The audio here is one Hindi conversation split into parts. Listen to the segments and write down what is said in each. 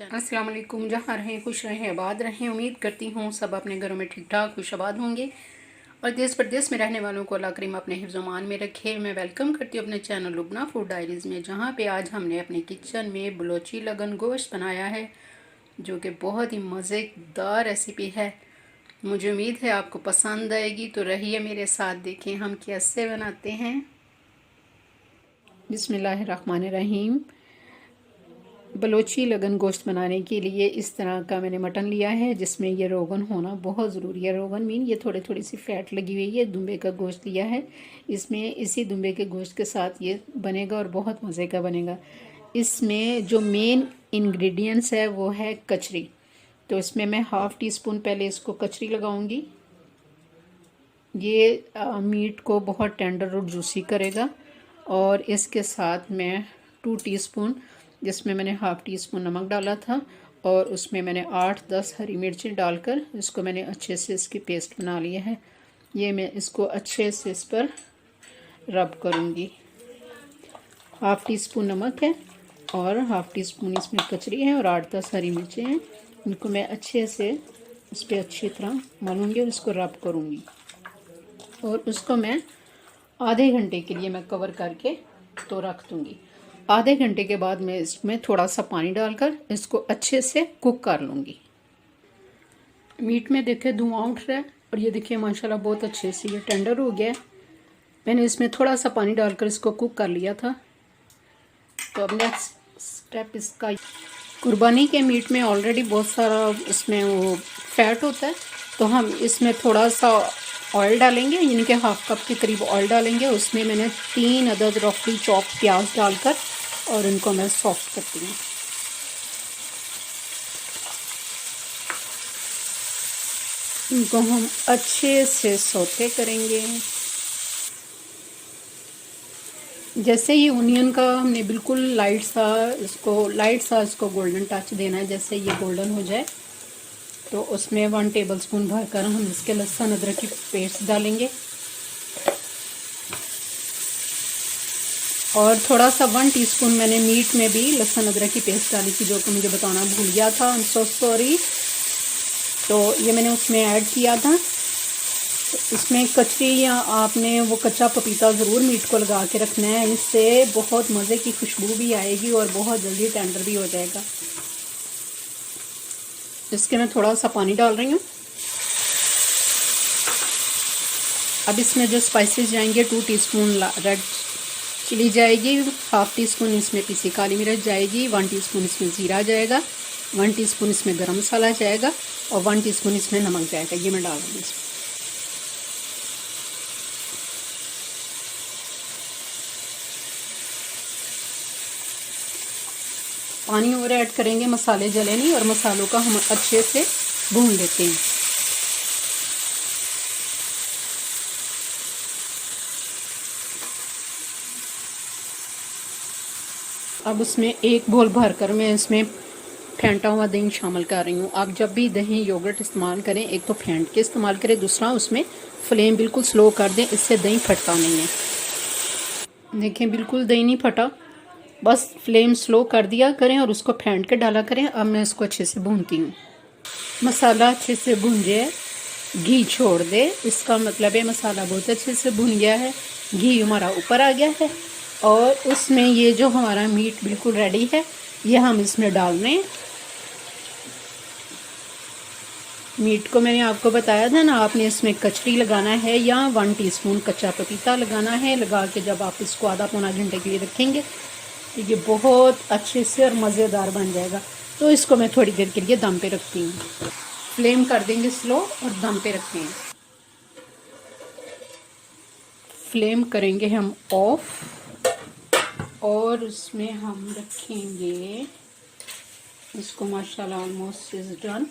अस्सलाम वालेकुम। जहाँ रहें खुश रहें आबाद रहें। उम्मीद करती हूँ सब अपने घरों में ठीक ठाक खुश आबाद होंगे और देश प्रदेश में रहने वालों को अल्लाह करीम अपने हिफ्ज़-ओ-मान में रखे। मैं वेलकम करती हूँ अपने चैनल लुबना फूड डायरीज़ में, जहाँ पे आज हमने अपने किचन में बलोची लगन गोश्त बनाया है, जो कि बहुत ही मज़ेदार रेसिपी है। मुझे उम्मीद है आपको पसंद आएगी, तो रहिए मेरे साथ, देखें हम कैसे बनाते हैं। बिस्मिल्लाहिर्रहमानिर्रहीम। बलोची लगन गोश्त बनाने के लिए इस तरह का मैंने मटन लिया है, जिसमें ये रोगन होना बहुत ज़रूरी है। रोगन मीन ये थोड़ी सी फ़ैट लगी हुई है। दुम्बे का गोश्त लिया है, इसमें इसी दुम्बे के गोश्त के साथ ये बनेगा और बहुत मज़े का बनेगा। इसमें जो मेन इंग्रेडिएंट्स है वो है कचरी। तो इसमें मैं हाफ़ टी स्पून पहले इसको कचरी लगाऊंगी। ये मीट को बहुत टेंडर और जूसी करेगा। और इसके साथ मैं 2 टीस्पून, जिसमें मैंने हाफ़ टी स्पून नमक डाला था, और उसमें मैंने 8-10 हरी मिर्चें डालकर इसको मैंने अच्छे से इसकी पेस्ट बना लिया है। ये मैं इसको अच्छे से इस पर रब करूँगी। हाफ़ टी स्पून नमक है और हाफ़ टी स्पून इसमें कचरी है और 8-10 हरी मिर्चें हैं। इनको मैं अच्छे से इस पर अच्छी तरह मलूँगी और इसको रब करूँगी। और उसको मैं आधे घंटे के लिए मैं कवर करके तो रख दूँगी। आधे घंटे के बाद मैं इसमें थोड़ा सा पानी डालकर इसको अच्छे से कुक कर लूँगी। मीट में देखे धुआं उठ रहा है और ये देखिए माशाल्लाह बहुत अच्छे से ये टेंडर हो गया है। मैंने इसमें थोड़ा सा पानी डालकर इसको कुक कर लिया था। तो अब नेक्स्ट स्टेप इसका, कुर्बानी के मीट में ऑलरेडी बहुत सारा इसमें वो फैट होता है, तो हम इसमें थोड़ा सा ऑयल डालेंगे, यानी कि हाफ़ कप के करीब ऑयल डालेंगे। उसमें मैंने 3 अदद रफली चॉप प्याज डालकर और इनको मैं सॉफ्ट करती हूँ। इनको हम अच्छे से सौते करेंगे। जैसे ही ओनियन का हमने बिल्कुल लाइट सा इसको गोल्डन टच देना है। जैसे ये गोल्डन हो जाए तो उसमें 1 टेबलस्पून भरकर हम इसके लहसुन अदरक की पेस्ट डालेंगे और थोड़ा सा 1 टीस्पून मैंने मीट में भी लहसुन अदरक की पेस्ट डाली थी, जो कि मुझे बताना भूल गया था। I am so sorry. तो ये मैंने उसमें ऐड किया था। इसमें कचरी या आपने वो कच्चा पपीता ज़रूर मीट को लगा के रखना है, इससे बहुत मज़े की खुशबू भी आएगी और बहुत जल्दी टेंडर भी हो जाएगा। इसके मैं थोड़ा सा पानी डाल रही हूँ। अब इसमें जो स्पाइसेस जाएंगे, 2 टीस्पून रेड चिली जाएगी, हाफ़ टी स्पून इसमें पीसी काली मिर्च जाएगी, 1 टीस्पून इसमें ज़ीरा जाएगा, 1 टीस्पून इसमें गरम मसाला जाएगा और 1 टीस्पून इसमें नमक जाएगा। ये मैं डाल रही हूँ इसमें। पानी और ऐड करेंगे, मसाले जले नहीं, और मसालों का हम अच्छे से भून लेते हैं। अब उसमें 1 बोल भरकर मैं इसमें फेंटा हुआ दही शामिल कर रही हूँ। आप जब भी दही योगर्ट इस्तेमाल करें, एक तो फेंट के इस्तेमाल करें, दूसरा उसमें फ्लेम बिल्कुल स्लो कर दें, इससे दही फटता नहीं है। देखें बिल्कुल दही नहीं फटा, बस फ्लेम स्लो कर दिया करें और उसको फेंट के डाला करें। अब मैं इसको अच्छे से भूनती हूँ। मसाला अच्छे से भून जाए, घी छोड़ दे, इसका मतलब है मसाला बहुत अच्छे से भुन गया है, घी हमारा ऊपर आ गया है और उसमें ये जो हमारा मीट बिल्कुल रेडी है, ये हम इसमें डाल रहे हैं। मीट को मैंने आपको बताया था ना, आपने इसमें कचरी लगाना है या 1 टीस्पून कच्चा पपीता लगाना है। लगा के जब आप इसको आधा पौना घंटे के लिए रखेंगे तो ये बहुत अच्छे से और मज़ेदार बन जाएगा। तो इसको मैं थोड़ी देर के लिए दम पे रखती हूँ। फ्लेम कर देंगे स्लो और दम पे रखेंगे। फ्लेम करेंगे हम ऑफ और इसमें हम रखेंगे इसको, माशाल्लाह ऑलमोस्ट इज डन।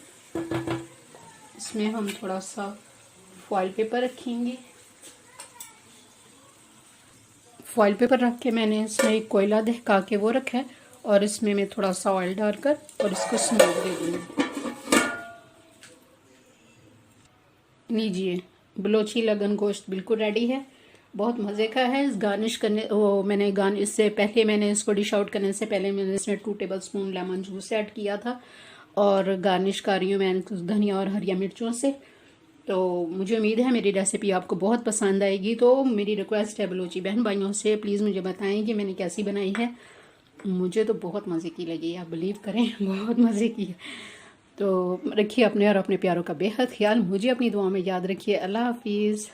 इसमें हम थोड़ा सा फॉइल पेपर रखेंगे। फॉइल पेपर रख के मैंने इसमें एक कोयला दहका के वो रखा है और इसमें मैं थोड़ा सा ऑयल डालकर और इसको स्मोक दे दूँगी। लीजिए, बलोची लगन गोश्त बिल्कुल रेडी है। बहुत मज़े का है। इस गार्निश करने वो मैंने इससे पहले मैंने इसको डिश आउट करने से पहले मैंने इसमें 2 टेबलस्पून लेमन जूस ऐड किया था और गार्निश कर रही हूँ मैं कुछ धनिया और हरिया मिर्चों से। तो मुझे उम्मीद है मेरी रेसिपी आपको बहुत पसंद आएगी। तो मेरी रिक्वेस्ट है बलूची बहन भाइयों से, प्लीज़ मुझे बताएं कि मैंने कैसी बनाई है। मुझे तो बहुत मज़े की लगी, आप बिलीव करें बहुत मज़े की है। तो रखिए अपने और अपने प्यारों का बेहद ख्याल, मुझे अपनी दुआ में याद रखिए। अल्लाह हाफिज़।